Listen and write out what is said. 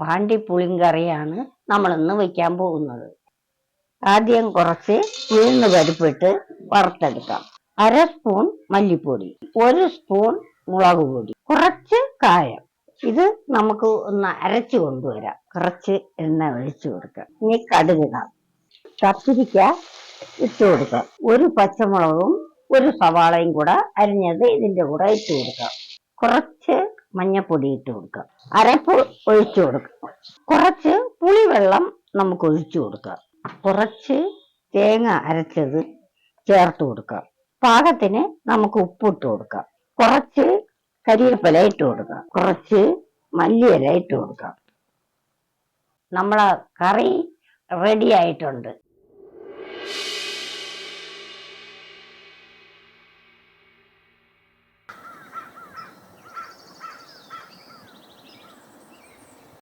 പാണ്ടി പുളിങ്കറിയാണ് നമ്മളിന്ന് വയ്ക്കാൻ പോകുന്നത്. ആദ്യം കുറച്ച് ഉഴുന്ന് പരിപ്പിട്ട് വറുത്തെടുക്കാം. 1/2 സ്പൂൺ മല്ലിപ്പൊടി, 1 സ്പൂൺ മുളക് പൊടി, കുറച്ച് കായം. ഇത് നമുക്ക് ഒന്ന് അരച്ചു കൊണ്ടുവരാം. കുറച്ച് എണ്ണ ഒഴിച്ചു കൊടുക്കാം. ഇനി കടുകിടാം. കത്തിരിക്ക ഇട്ട് കൊടുക്കാം. 1 പച്ചമുളകും 1 സവാളയും കൂടെ അരിഞ്ഞത് ഇതിന്റെ കൂടെ ഇട്ട് കൊടുക്കാം. കുറച്ച് മഞ്ഞപ്പൊടി ഇട്ട് കൊടുക്കാം. അരപ്പ് ഒഴിച്ചു കൊടുക്കാം. കുറച്ച് പുളിവെള്ളം നമുക്ക് ഒഴിച്ചു കൊടുക്കാം. കുറച്ച് തേങ്ങ അരച്ചത് ചേർത്ത് കൊടുക്കാം. പാകത്തിന് നമുക്ക് ഉപ്പിട്ട് കൊടുക്കാം. കുറച്ച് കരിവേപ്പില ഇട്ട് കൊടുക്കാം. കുറച്ച് മല്ലിയില ഇട്ട് കൊടുക്കാം. നമ്മളെ കറി റെഡി ആയിട്ടുണ്ട്.